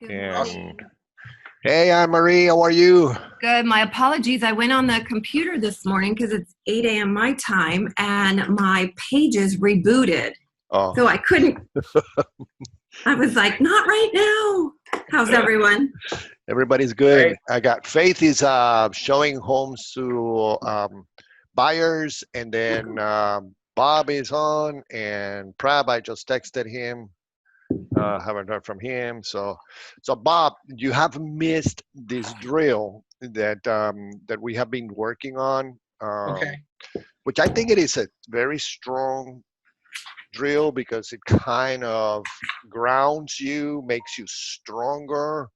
Good And morning. hey, Anne Marie, how are you? Good. My apologies. I went on the computer this morning because it's 8 a.m. my time and my pages rebooted. Oh, So I couldn't, I was like, not right now. How's everyone? everybody's good. Right. I got Faith is showing homes to buyers, and then Bob is on, and Prab, I just texted him. Haven't heard from him. So Bob, you have missed this drill that we have been working on, Okay. which I think it is a very strong drill because it kind of grounds you, makes you stronger.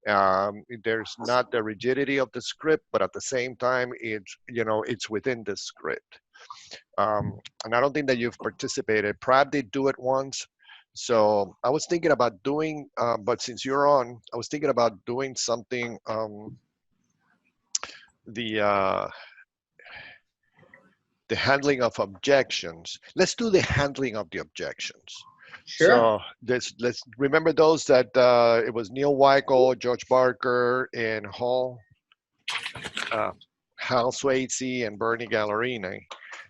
There's not the rigidity of the script, but at the same time, it's within the script. And I don't think that you've participated. Prab did do it once. So I was thinking about doing, but since you're on, I was thinking about doing something, the uh, the handling of objections. Let's do the handling of the objections. Sure. So let's remember those that it was Neil Weichel, George Barker, and uh, Hal Swayze, and Bernie Gallerini.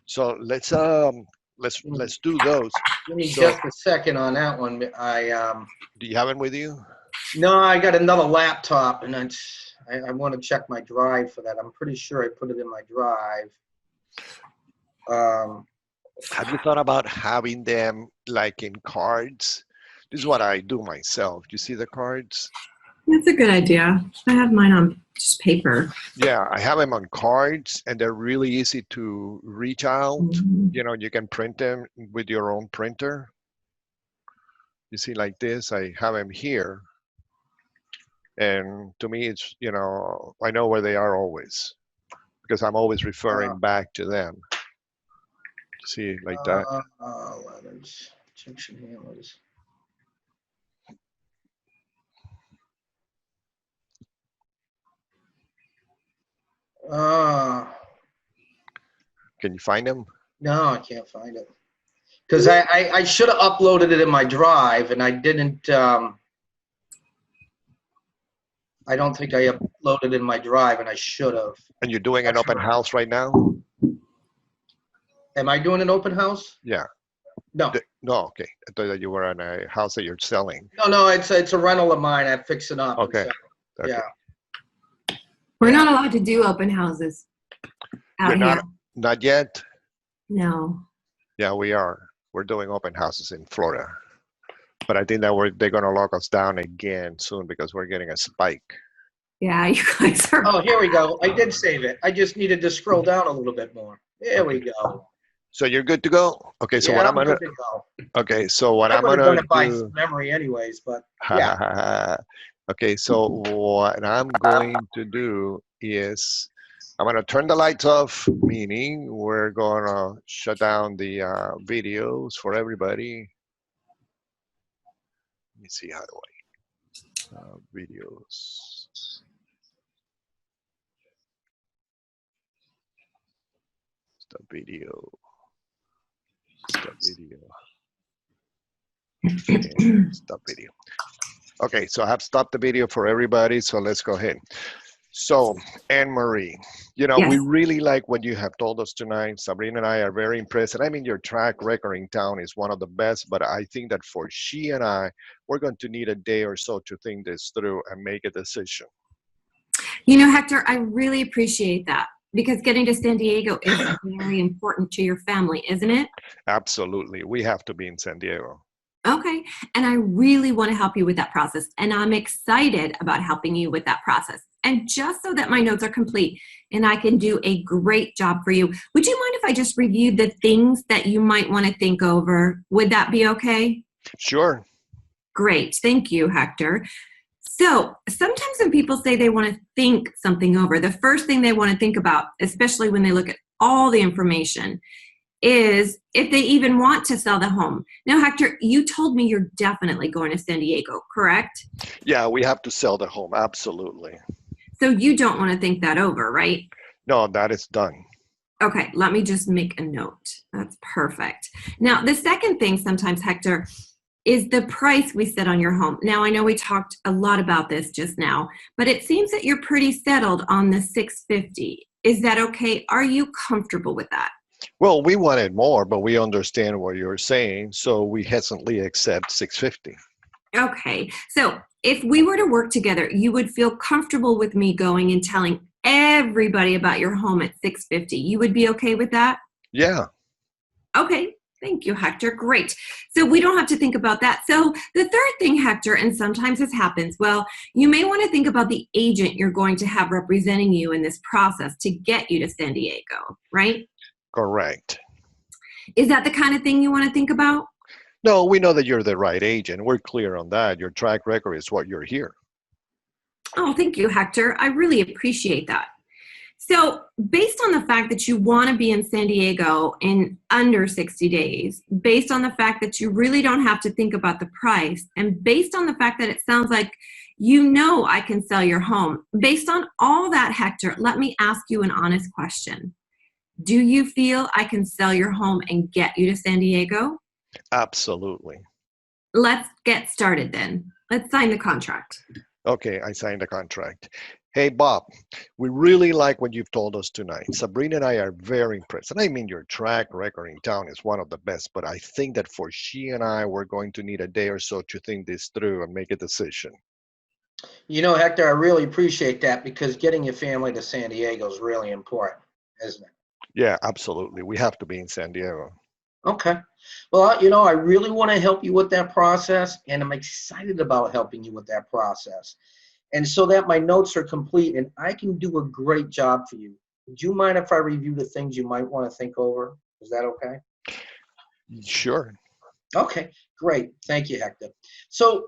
So let's do those. Give me So just a second on that one. do you have them with you? No, I got another laptop, and I want to check my drive for that. I'm pretty sure I put it in my drive. Have you thought about having them like in cards? This is what I do myself. You see the cards? That's a good idea. I have mine on just paper. Yeah, I have them on cards, and they're really easy to reach out. Mhm. You can print them with your own printer. You see, like this, I have them here. And to me, I know where they are always because I'm always referring back to them. See, like that. Letters, objection handlers. Can you find them? No, I can't find it. Because I should have uploaded it in my drive, and I didn't. I don't think I uploaded it in my drive, and I should have. And you're doing an That's open right. house right now? Am I doing an open house? Yeah. No. No, okay. I thought that you were on a house that you're selling. No, it's a rental of mine. I fix it up. Okay. Okay. Yeah. We're not allowed to do open houses out You're here. not yet? No. Yeah, we are. We're doing open houses in Florida. But I think that they're going to lock us down again soon because we're getting a spike. Yeah, you guys are. Oh, here we go. I did save it. I just needed to scroll down a little bit more. There we go. So you're good to go? Okay, so Yeah, what I'm I'm going good to to go. Okay, so what I I'm would going have to done it by do memory anyways, but yeah. Okay, so what I'm going to do is I'm going to turn the lights off, meaning we're going to shut down the videos for everybody. Let me see, how do I videos. Stop video. Stop video. Okay, stop video. Okay, so I have stopped the video for everybody, so let's go ahead. So, Anne Marie, Yes. we really like what you have told us tonight. Sabrina and I are very impressed. And I mean, your track record in town is one of the best, but I think that for she and I, we're going to need a day or so to think this through and make a decision. Hector, I really appreciate that because getting to San Diego is very important to your family, isn't it? Absolutely. We have to be in San Diego. Okay. And I really want to help you with that process. And I'm excited about helping you with that process. And just so that my notes are complete and I can do a great job for you, would you mind if I just reviewed the things that you might want to think over? Would that be okay? Sure. Great. Thank you, Hector. So sometimes when people say they want to think something over, the first thing they want to think about, especially when they look at all the information, is if they even want to sell the home. Now, Hector, you told me you're definitely going to San Diego, correct? Yeah, we have to sell the home. Absolutely. So you don't want to think that over, right? No, that is done. Okay, let me just make a note. That's perfect. Now, the second thing sometimes, Hector, is the price we set on your home. Now, I know we talked a lot about this just now, but it seems that you're pretty settled on the 650. Is that okay? Are you comfortable with that? Well, we wanted more, but we understand what you're saying, so we hesitantly accept 650. Okay. So if we were to work together, you would feel comfortable with me going and telling everybody about your home at 650. You would be okay with that? Yeah. Okay. Thank you, Hector. Great. So we don't have to think about that. So the third thing, Hector, and sometimes this happens, well, you may want to think about the agent you're going to have representing you in this process to get you to San Diego, right? Correct. Is that the kind of thing you want to think about? No, we know that you're the right agent. We're clear on that. Your track record is what you're here. Oh, thank you, Hector. I really appreciate that. So based on the fact that you want to be in San Diego in under 60 days, based on the fact that you really don't have to think about the price, and based on the fact that it sounds like you know I can sell your home, based on all that, Hector, let me ask you an honest question. Do you feel I can sell your home and get you to San Diego? Absolutely. Let's get started then. Let's sign the contract. Okay, I signed the contract. Hey, Bob, we really like what you've told us tonight. Sabrina and I are very impressed. And I mean, your track record in town is one of the best, but I think that for she and I, we're going to need a day or so to think this through and make a decision. You know, Hector, I really appreciate that because getting your family to San Diego is really important, isn't it? Yeah, absolutely. We have to be in San Diego. Okay. Well, you know, I really want to help you with that process, and I'm excited about helping you with that process. And so that my notes are complete and I can do a great job for you. Would you mind if I review the things you might want to think over? Is that okay? Sure. Okay, great. Thank you, Hector. So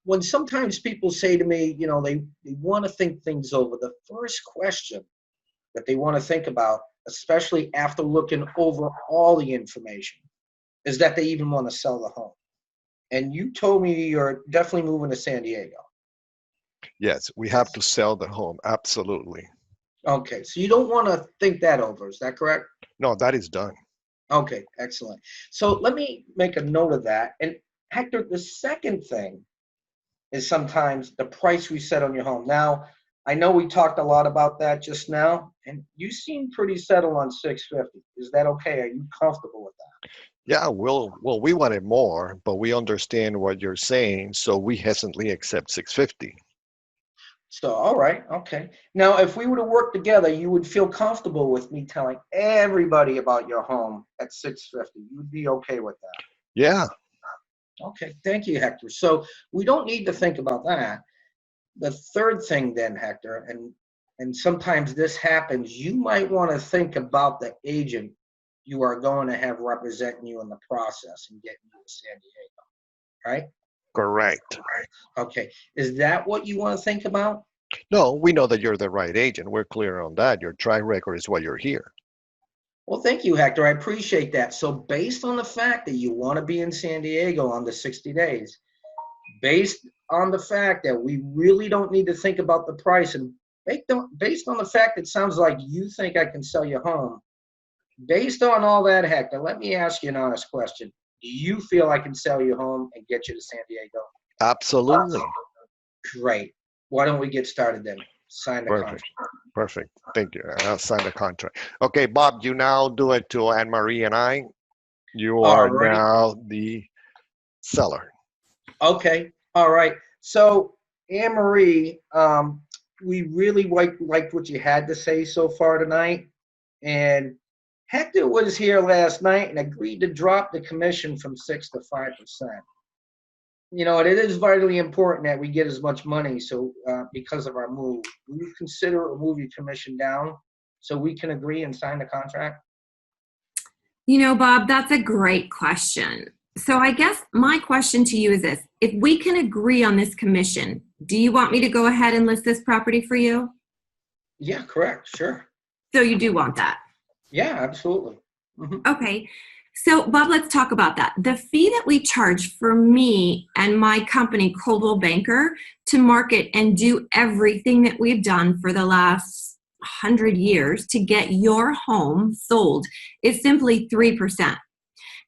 when sometimes people say to me, you know, they want to think things over, the first question that they want to think about, especially after looking over all the information, is that they even want to sell the home. And you told me you're definitely moving to San Diego. Yes, we have to sell the home. Absolutely. Okay, so you don't want to think that over, is that correct? No, that is done. Okay, excellent. So let me make a note of that. And Hector, the second thing is sometimes the price we set on your home. Now, I know we talked a lot about that just now, and you seem pretty settled on 650. Is that okay? Are you comfortable with that? Yeah, we wanted more, but we understand what you're saying, so we hesitantly accept 650. So, all right, okay. Now, if we were to work together, you would feel comfortable with me telling everybody about your home at 650. You would be okay with that? Yeah. Okay, thank you, Hector. So we don't need to think about that. The third thing then, Hector, and sometimes this happens, you might want to think about the agent you are going to have representing you in the process and getting you to San Diego, right? Correct. Okay, is that what you want to think about? No, we know that you're the right agent. We're clear on that. Your track record is why you're here. Well, thank you, Hector. I appreciate that. So based on the fact that you want to be in San Diego on the 60 days, based on the fact that we really don't need to think about the price, and based on the fact that it sounds like you think I can sell your home, based on all that, Hector, let me ask you an honest question. Do you feel I can sell your home and get you to San Diego? Absolutely. Great. Why don't we get started then? Sign the contract. Perfect. Thank you. I'll sign the contract. Okay, Bob, you now do it to Anne-Marie and I. You are Alrighty. now the seller. Okay. All right. So, Anne-Marie, we really liked what you had to say so far tonight. And Hector was here last night and agreed to drop the commission from 6 to 5%. You know, it is vitally important that we get as much money. So because of our move, will you consider a move your commission down so we can agree and sign the contract? You know, Bob, that's a great question. So I guess my question to you is this. If we can agree on this commission, do you want me to go ahead and list this property for you? Yeah, correct. Sure. So you do want that? Yeah, absolutely. Mm-hmm. Okay. So, Bob, let's talk about that. The fee that we charge for me and my company, Coldwell Banker, to market and do everything that we've done for the last 100 years to get your home sold is simply 3%.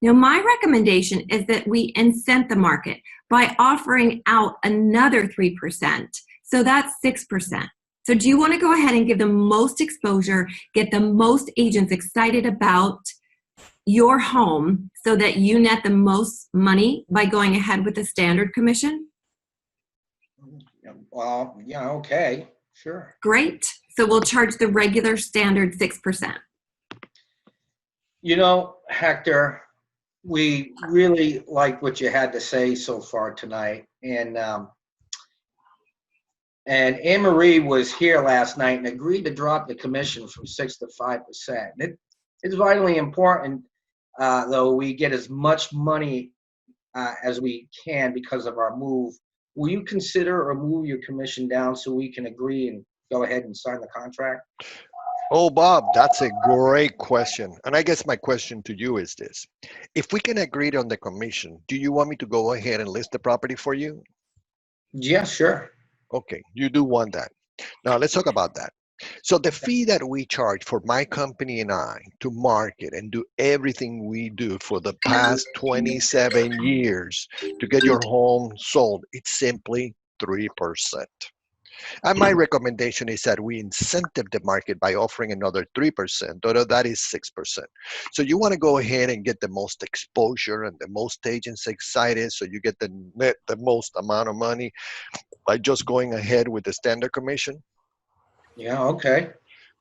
Now, my recommendation is that we incent the market by offering out another 3%. So that's 6%. So do you want to go ahead and give the most exposure, get the most agents excited about your home so that you net the most money by going ahead with the standard commission? Well, yeah, okay, sure. Great. So we'll charge the regular standard 6%. You know, Hector, we really like what you had to say so far tonight. And Anne-Marie was here last night and agreed to drop the commission from 6 to 5%. It's vitally important, though, we get as much money as we can because of our move. Will you consider or move your commission down so we can agree and go ahead and sign the contract? Oh, Bob, that's a great question. And I guess my question to you is this. If we can agree on the commission, do you want me to go ahead and list the property for you? Yeah, sure. Okay, you do want that. Now let's talk about that. So the fee that we charge for my company and I to market and do everything we do for the past 27 years to get your home sold, it's simply 3%. And my recommendation is that we incentive the market by offering another 3%, although that is 6%. So you want to go ahead and get the most exposure and the most agents excited so you get the most amount of money by just going ahead with the standard commission? Yeah, okay.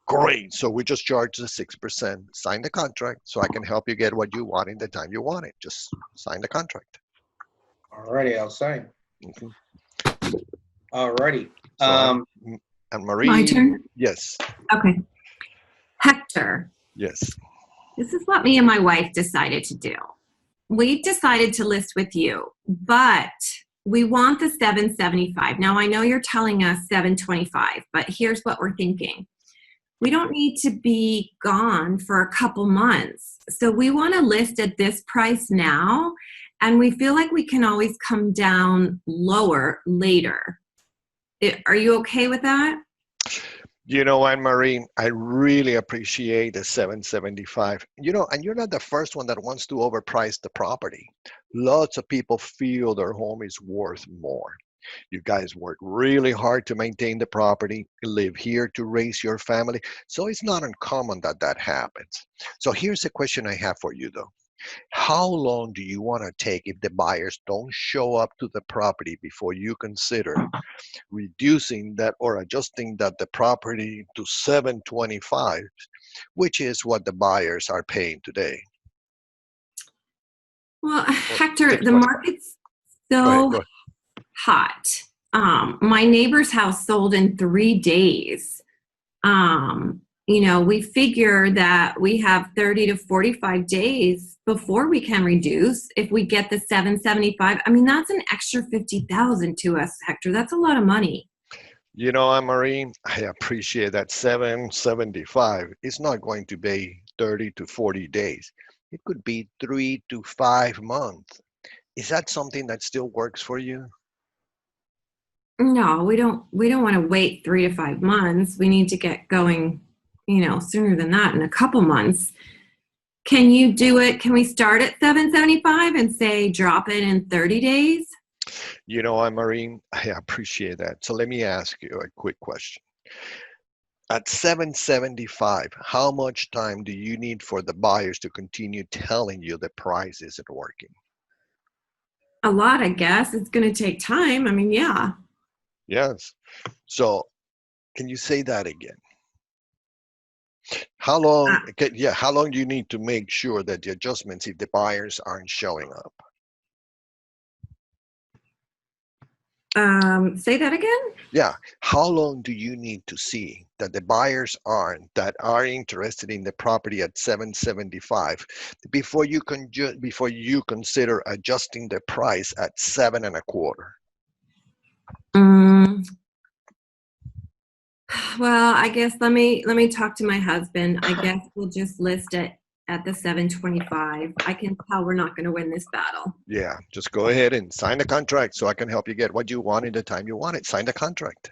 Great. So we just charge the 6%, sign the contract so I can help you get what you want in the time you want it. Just sign the contract. Alrighty, I'll sign. Mhm. Alrighty. So and Marie. My turn? Yes. Okay. Hector, Yes. this is what me and my wife decided to do. We decided to list with you, but we want the 775. Now, I know you're telling us 725, but here's what we're thinking. We don't need to be gone for a couple months. So we want to list at this price now, and we feel like we can always come down lower later. Are you okay with that? You know, Anne-Marie, I really appreciate the 775. You know, and you're not the first one that wants to overprice the property. Lots of people feel their home is worth more. You guys work really hard to maintain the property, live here to raise your family. So it's not uncommon that that happens. So here's the question I have for you, though. How long do you want to take if the buyers don't show up to the property before you consider reducing that or adjusting that the property to 725, which is what the buyers are paying today? Well, Hector, Take the one. market's Go so ahead. hot. My neighbor's house sold in 3 days. You know, we figure that we have 30 to 45 days before we can reduce if we get the 775. I mean, that's an extra 50,000 to us, Hector. That's a lot of money. You know, Anne-Marie, I appreciate that 775. It's not going to be 30 to 40 days. It could be 3 to 5 months. Is that something that still works for you? No, we don't want to wait 3 to 5 months. We need to get going, you know, sooner than that, in a couple months. Can you do it? Can we start at 775 and say drop it in 30 days? You know, Anne-Marie, I appreciate that. So let me ask you a quick question. At 775, how much time do you need for the buyers to continue telling you the price isn't working? A lot, I guess. It's going to take time. I mean, yeah. Yes. So can you say that again? How long, how long do you need to make sure that the adjustments, if the buyers aren't showing up? Say that again? Yeah. How long do you need to see that the buyers that are interested in the property at 775 before you consider adjusting the price at 7.25? Well, I guess let me talk to my husband. I guess we'll just list it at the 725. I can tell we're not going to win this battle. Yeah, just go ahead and sign the contract so I can help you get what you want in the time you want it. Sign the contract.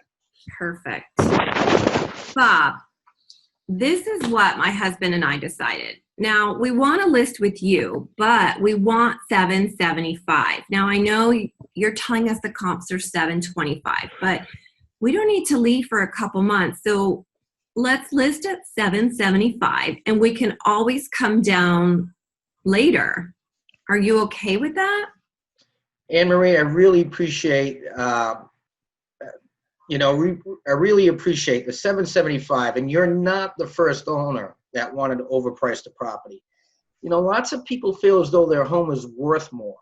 Perfect. Bob, this is what my husband and I decided. Now, we want to list with you, but we want 775. Now, I know you're telling us the comps are 725, but we don't need to leave for a couple months. So let's list at 775, and we can always come down later. Are you okay with that? Anne Marie, I really appreciate, I really appreciate the 775, and you're not the first owner that wanted to overprice the property. You know, lots of people feel as though their home is worth more.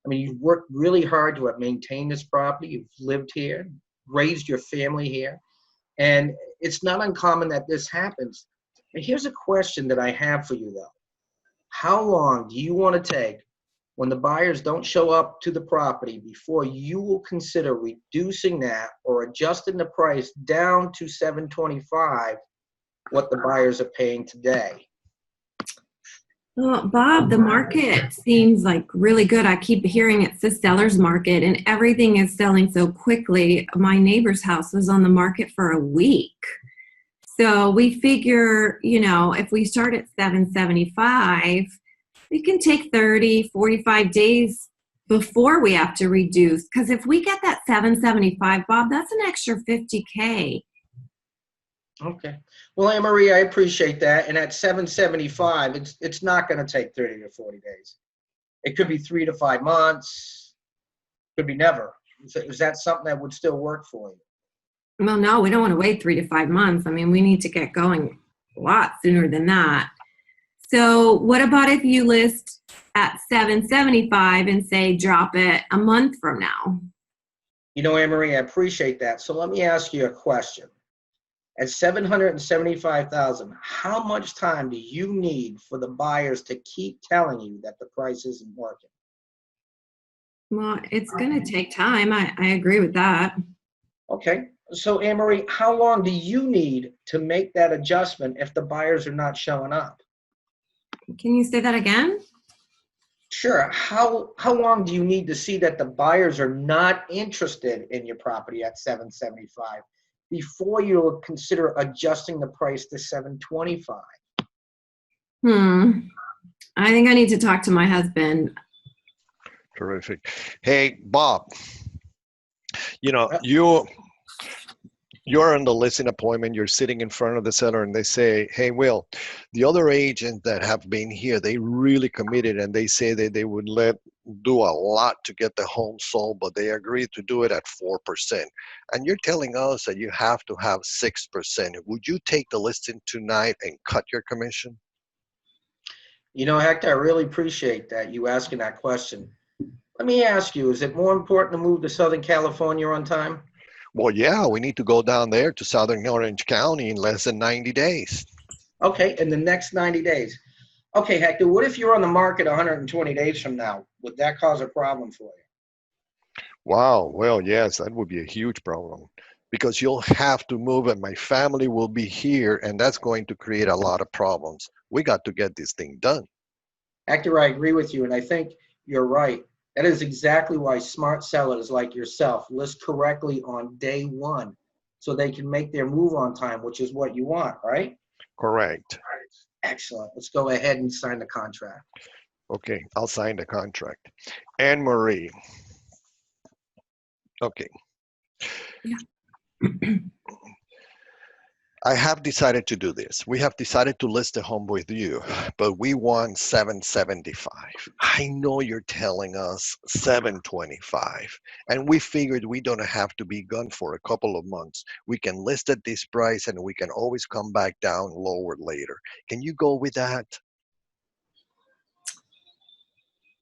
I mean, you've worked really hard to have maintained this property. You've lived here, raised your family here, and it's not uncommon that this happens. And here's a question that I have for you, though. How long do you want to take when the buyers don't show up to the property before you will consider reducing that or adjusting the price down to $725, what the buyers are paying today? Well, Bob, the market seems like really good. I keep hearing it's the seller's market and everything is selling so quickly. My neighbor's house was on the market for a week. So we figure, you know, if we start at 775, we can take 30, 45 days before we have to reduce. Because if we get that 775, Bob, that's an extra $50K. Okay. Well, Anne Marie, I appreciate that. And at 775, it's not going to take 30 to 40 days. It could be 3 to 5 months. Could be never. Is that something that would still work for you? Well, no, we don't want to wait 3 to 5 months. I mean, we need to get going a lot sooner than that. So what about if you list at 775 and say drop it a month from now? You know, Anne Marie, I appreciate that. So let me ask you a question. At $775,000, how much time do you need for the buyers to keep telling you that the price isn't working? Well, it's going to take time. I agree with that. Okay. So, Anne Marie, how long do you need to make that adjustment if the buyers are not showing up? Can you say that again? Sure. How long do you need to see that the buyers are not interested in your property at 775 before you'll consider adjusting the price to 725? I think I need to talk to my husband. Terrific. Hey, Bob, you know, you're on the listing appointment, you're sitting in front of the seller and they say, hey, Will, the other agents that have been here, they really committed and they say that they would do a lot to get the home sold, but they agreed to do it at 4%. And you're telling us that you have to have 6%. Would you take the listing tonight and cut your commission? You know, Hector, I really appreciate that, you asking that question. Let me ask you, is it more important to move to Southern California on time? Well, yeah, we need to go down there to Southern Orange County in less than 90 days. Okay, in the next 90 days. Okay, Hector, what if you're on the market 120 days from now? Would that cause a problem for you? Wow, well, yes, that would be a huge problem because you'll have to move and my family will be here and that's going to create a lot of problems. We got to get this thing done. Hector, I agree with you, and I think you're right. That is exactly why smart sellers like yourself list correctly on day one so they can make their move on time, which is what you want, right? Correct. All right. Excellent. Let's go ahead and sign the contract. Okay, I'll sign the contract. Anne Marie. Okay. Yeah. I have decided to do this. We have decided to list the home with you, but we want 775. I know you're telling us 725, and we figured we don't have to be gone for a couple of months. We can list at this price and we can always come back down lower later. Can you go with that?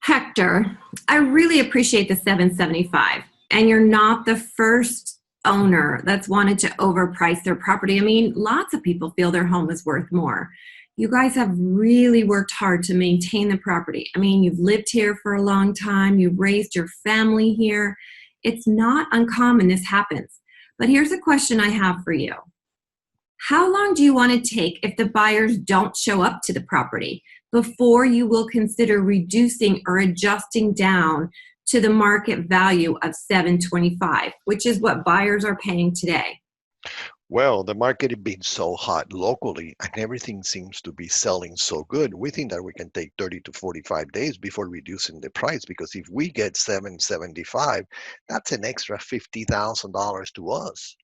Hector, I really appreciate the 775, and you're not the first owner that's wanted to overprice their property. I mean, lots of people feel their home is worth more. You guys have really worked hard to maintain the property. I mean, you've lived here for a long time. You've raised your family here. It's not uncommon this happens. But here's a question I have for you. How long do you want to take if the buyers don't show up to the property before you will consider reducing or adjusting down to the market value of 725, which is what buyers are paying today? Well, the market has been so hot locally and everything seems to be selling so good. We think that we can take 30 to 45 days before reducing the price because if we get 775, that's an extra $50,000 to us.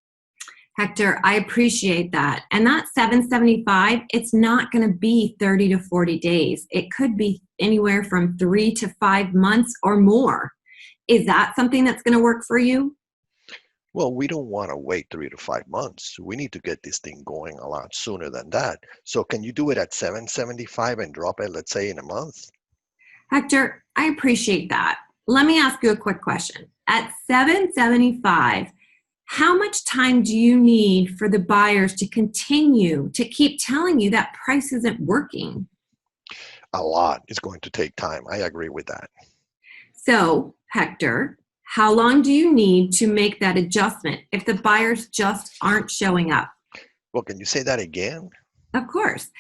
Hector, I appreciate that. And that 775, it's not going to be 30 to 40 days. It could be anywhere from 3 to 5 months or more. Is that something that's going to work for you? Well, we don't want to wait 3 to 5 months. We need to get this thing going a lot sooner than that. So can you do it at 775 and drop it, let's say, in a month? Hector, I appreciate that. Let me ask you a quick question. At 775, how much time do you need for the buyers to continue to keep telling you that price isn't working? A lot is going to take time. I agree with that. So, Hector, how long do you need to make that adjustment if the buyers just aren't showing up? Well, can you say that again? Of course.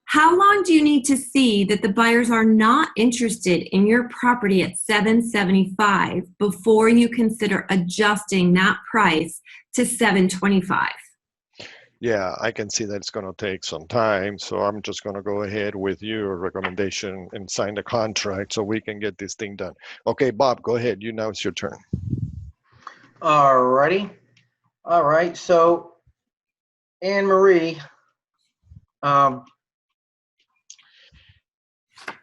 How long do you need to see that the buyers are not interested in your property at 775 before you consider adjusting that price to 725? Yeah, I can see that it's going to take some time. So I'm just going to go ahead with your recommendation and sign the contract so we can get this thing done. Okay, Bob, go ahead. Now it's your turn. All righty. All right. So, Anne Marie,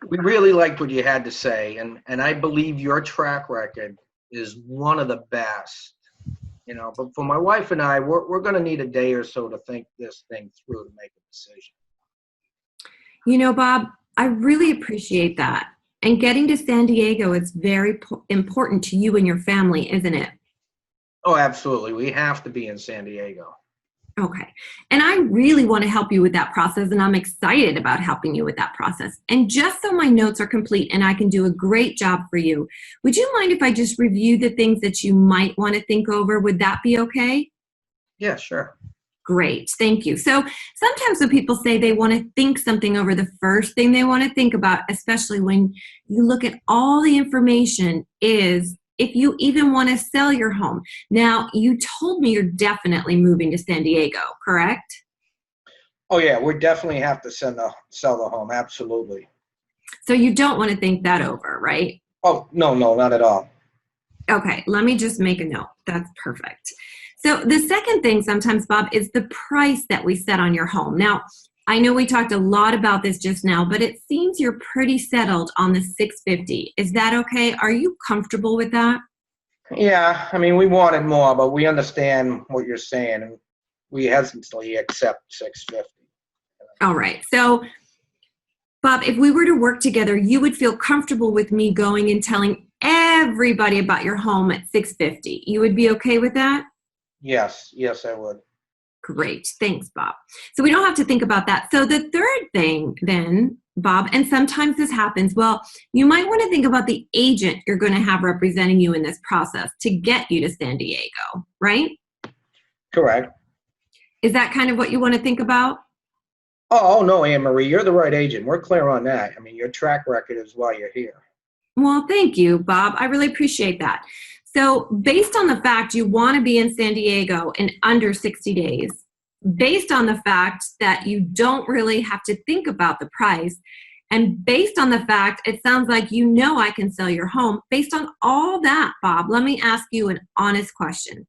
we really liked what you had to say, and I believe your track record is one of the best. But for my wife and I, we're going to need a day or so to think this thing through to make a decision. Bob, I really appreciate that. And getting to San Diego is very important to you and your family, isn't it? Oh, absolutely. We have to be in San Diego. Okay. And I really want to help you with that process, and I'm excited about helping you with that process. And just so my notes are complete and I can do a great job for you, would you mind if I just review the things that you might want to think over? Would that be okay? Yeah, sure. Great. Thank you. So sometimes when people say they want to think something over, the first thing they want to think about, especially when you look at all the information, is if you even want to sell your home. Now, you told me you're definitely moving to San Diego, correct? Oh, yeah, we definitely have to sell the home. Absolutely. So you don't want to think that over, right? Oh, no, not at all. Okay, let me just make a note. That's perfect. So the second thing sometimes, Bob, is the price that we set on your home. Now, I know we talked a lot about this just now, but it seems you're pretty settled on the 650. Is that okay? Are you comfortable with that? Yeah, I mean, we wanted more, but we understand what you're saying, and we hesitantly accept 650. All right. So, Bob, if we were to work together, you would feel comfortable with me going and telling everybody about your home at 650. You would be okay with that? Yes, I would. Great. Thanks, Bob. So we don't have to think about that. So the third thing then, Bob, and sometimes this happens, well, you might want to think about the agent you're going to have representing you in this process to get you to San Diego, right? Correct. Is that kind of what you want to think about? Oh, no, Anne Marie, you're the right agent. We're clear on that. I mean, your track record is why you're here. Well, thank you, Bob. I really appreciate that. So based on the fact you want to be in San Diego in under 60 days, based on the fact that you don't really have to think about the price, and based on the fact it sounds like I can sell your home, based on all that, Bob, let me ask you an honest question.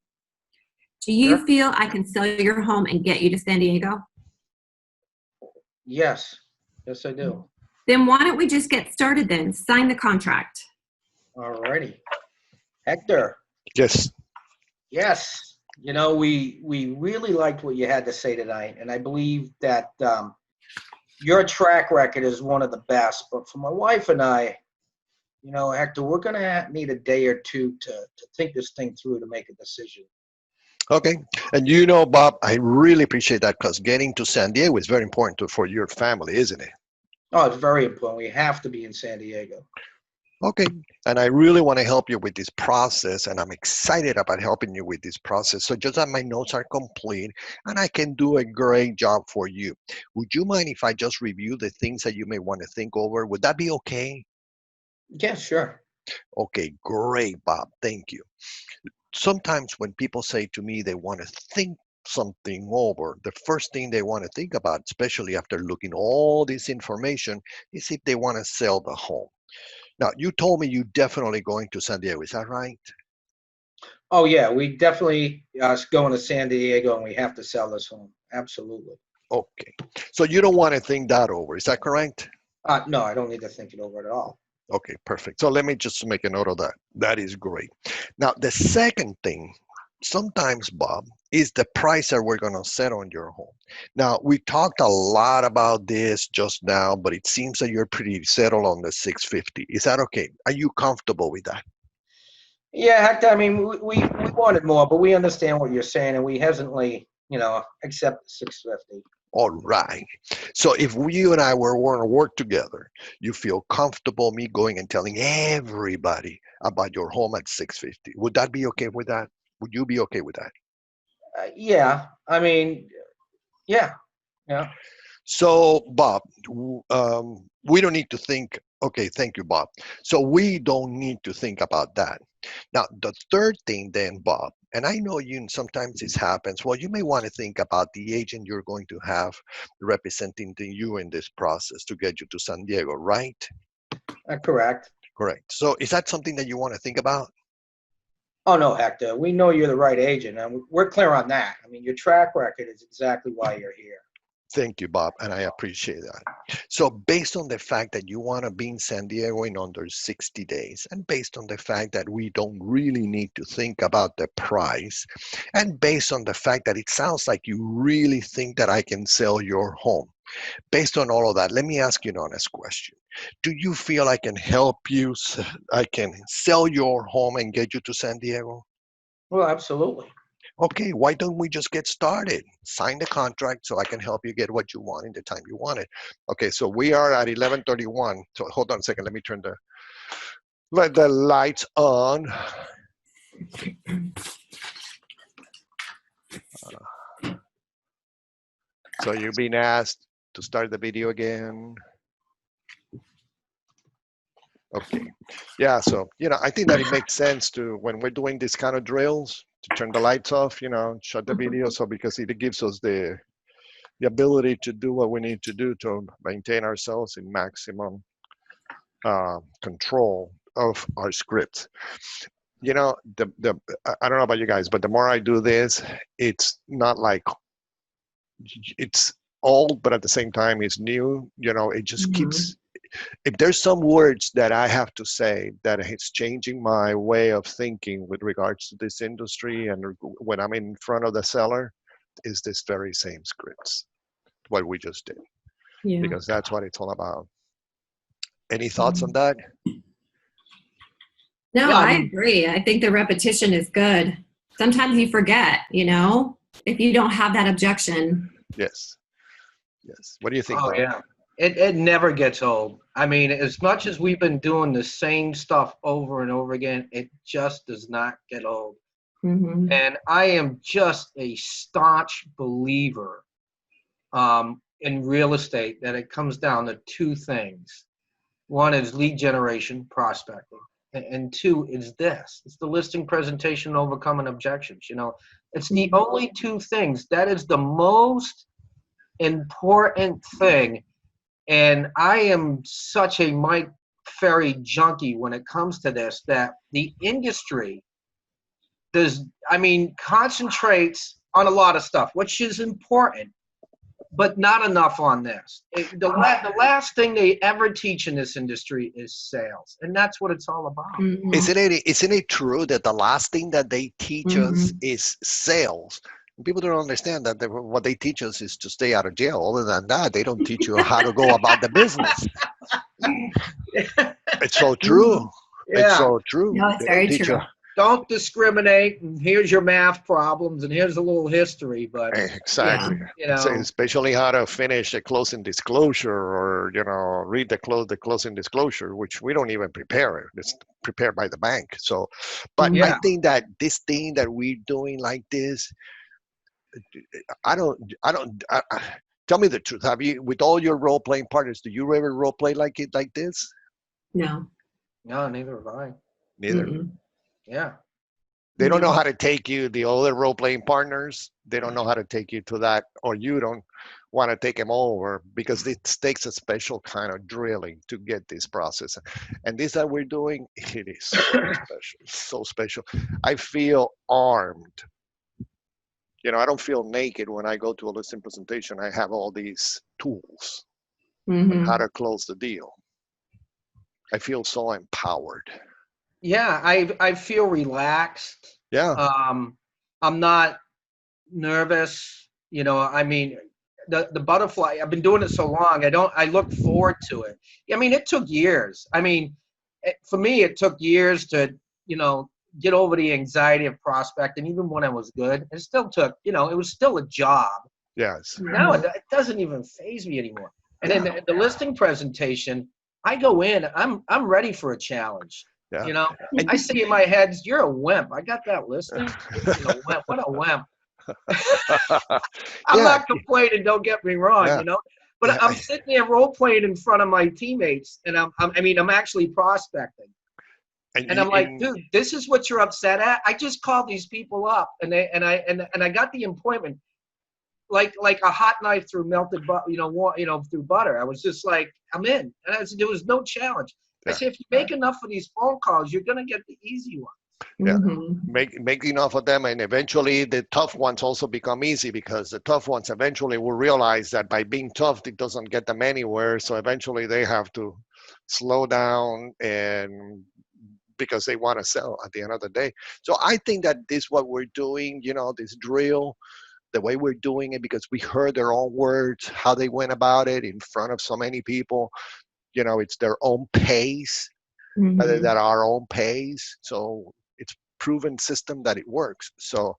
Do you Sure. feel I can sell your home and get you to San Diego? Yes, I do. Then why don't we just get started then? Sign the contract. All righty. Hector. Yes. Yes. We really liked what you had to say tonight, and I believe that your track record is one of the best. But for my wife and I, Hector, we're going to need a day or two to think this thing through to make a decision. Okay. And Bob, I really appreciate that because getting to San Diego is very important for your family, isn't it? Oh, it's very important. We have to be in San Diego. Okay. And I really want to help you with this process, and I'm excited about helping you with this process. So just that my notes are complete and I can do a great job for you. Would you mind if I just review the things that you may want to think over? Would that be okay? Yeah, sure. Okay, great, Bob. Thank you. Sometimes when people say to me they want to think something over, the first thing they want to think about, especially after looking all this information, is if they want to sell the home. Now, you told me you definitely going to San Diego. Is that right? Oh yeah, we definitely going to San Diego, and we have to sell this home. Absolutely. Okay. So you don't want to think that over. Is that correct? No, I don't need to think it over at all. Okay, perfect. So let me just make a note of that. That is great. Now, the second thing, sometimes, Bob, is the price that we're going to set on your home. Now, we talked a lot about this just now, but it seems that you're pretty settled on the 650. Is that okay? Are you comfortable with that? Yeah, Hector, I mean, we wanted more, but we understand what you're saying, and we hesitantly, accept 650. All right. So if you and I were want to work together, you feel comfortable me going and telling everybody about your home at 650. Would that be okay with that? Would you be okay with that? Yeah, I mean, yeah. So, Bob, we don't need to think. Okay, thank you, Bob. So we don't need to think about that. Now, the third thing then, Bob, and I know you sometimes this happens. Well, you may want to think about the agent you're going to have representing you in this process to get you to San Diego, right? Correct. Correct. So is that something that you want to think about? Oh, no, Hector, we know you're the right agent, and we're clear on that. I mean, your track record is exactly why you're here. Thank you, Bob, and I appreciate that. So based on the fact that you want to be in San Diego in under 60 days, and based on the fact that we don't really need to think about the price, and based on the fact that it sounds like you really think that I can sell your home, based on all of that, let me ask you an honest question. Do you feel I can help you, I can sell your home and get you to San Diego? Well, absolutely. Okay, why don't we just get started? Sign the contract so I can help you get what you want in the time you want it. Okay, so we are at 11:31. So hold on a second. Let me let the lights on. So you're being asked to start the video again. Okay, yeah, so, I think that it makes sense to, when we're doing this kind of drills, to turn the lights off, shut the video, so because it gives us the ability to do what we need to do to maintain ourselves in maximum control of our script. I don't know about you guys, but the more I do this, it's not like it's old, but at the same time it's new. It just keeps, if there's some words that I have to say that it's changing my way of thinking with regards to this industry, and when I'm in front of the seller, is this very same scripts, what we just did, because that's what it's all about. Any thoughts on that? No, Yeah, I agree. I think the repetition is good. Sometimes you forget, if you don't have that objection. Yes. What do you think, Oh, Bob? yeah. It never gets old. I mean, as much as we've been doing the same stuff over and over again, it just does not get old. Mm-hmm. And I am just a staunch believer in real estate that it comes down to two things. One is lead generation, prospecting. And two is this. It's the listing presentation and overcoming objections. It's the only two things. That is the most important thing. And I am such a Mike Ferry junkie when it comes to this, that the industry concentrates on a lot of stuff, which is important, but not enough on this. The last thing they ever teach in this industry is sales, and that's what it's all about. Mm-hmm. Isn't it true that the last thing that they teach us is sales? People don't understand that what they teach us is to stay out of jail. Other than that, they don't teach you how to go about the business. It's so true. Yeah. It's so true. No, it's They don't very teach true. you. Don't discriminate, and here's your math problems, and here's a little history, but Exactly. Yeah. Especially how to finish a closing disclosure, or read the closing disclosure, which we don't even prepare. It's prepared by the bank. So, but Yeah. I think that this thing that we're doing like this, tell me the truth. Have you, with all your role playing partners, do you ever role play like this? No. No, neither have I. Neither. Mm-mm. Yeah. They don't know how to take you, the other role-playing partners, they don't know how to take you to that, or you don't want to take them over, because it takes a special kind of drilling to get this process. And this that we're doing, it is so special, so special. I feel armed. You know, I don't feel naked when I go to a listing presentation. I have all these tools on how to close the deal. I feel so empowered. Yeah, I feel relaxed. Yeah. I'm not nervous. You know, I mean, the butterfly. I've been doing it so long. I look forward to it. I mean, it took years. I mean, for me, it took years to, you know, get over the anxiety of prospecting. Even when I was good, it still took. You know, it was still a job. Yes. Now it doesn't even faze me anymore. And then the listing presentation, I go in. I'm ready for a challenge. Yeah. You know, I see in my head, you're a wimp. I got that listing. You're a wimp. What a wimp. I'm not complaining, don't get me wrong, you know, but I'm sitting there role playing in front of my teammates, and I'm actually prospecting. And I'm like, dude, this is what you're upset at? I just called these people up, and I got the appointment like a hot knife through melted butter, through butter. I was just like, I'm in. And there was no challenge. I said, if you make enough of these phone calls, you're going to get the easy ones. Yeah, make enough of them, and eventually the tough ones also become easy, because the tough ones eventually will realize that by being tough, it doesn't get them anywhere. So eventually they have to slow down, and because they want to sell at the end of the day. So I think that this what we're doing, you know, this drill, the way we're doing it, because we heard their own words, how they went about it in front of so many people. You know, it's their own pace, rather than our own pace. So it's proven system that it works. So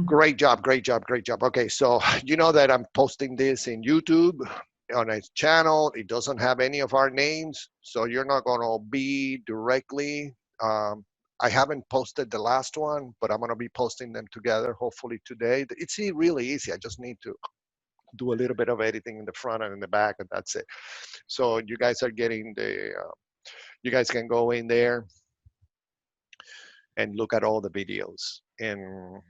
great job. Okay, so you know that I'm posting this in YouTube on a channel. It doesn't have any of our names, so you're not going to be directly. I haven't posted the last one, but I'm going to be posting them together hopefully today. It's really easy. I just need to do a little bit of editing in the front and in the back, and that's it. So you guys are getting you guys can go in there and look at all the videos. And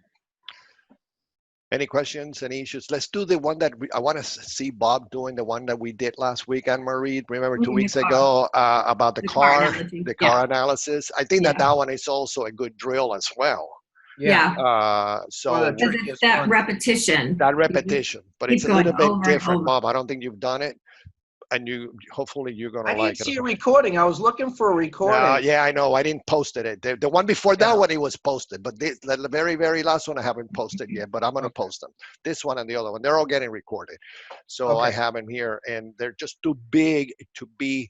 any questions, any issues? Let's do the one that I want to see Bob doing, the one that we did last week, Anne-Marie. Remember 2 weeks ago about the car analysis. I think that one is also a good drill as well. So it's that repetition. But it's a little bit different, Bob. I don't think you've done it. And hopefully you're going to like it. I didn't see a recording. I was looking for a recording. Yeah, I know. I didn't post it. The one before that one, it was posted. But the very, very last one, I haven't posted yet. But I'm going to post them. This one and the other one. They're all getting recorded. So I have them here. And they're just too big to be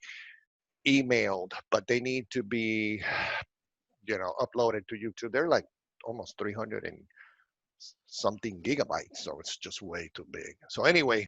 emailed. But they need to be, uploaded to YouTube. They're like almost 300 and something gigabytes. So it's just way too big. So anyway,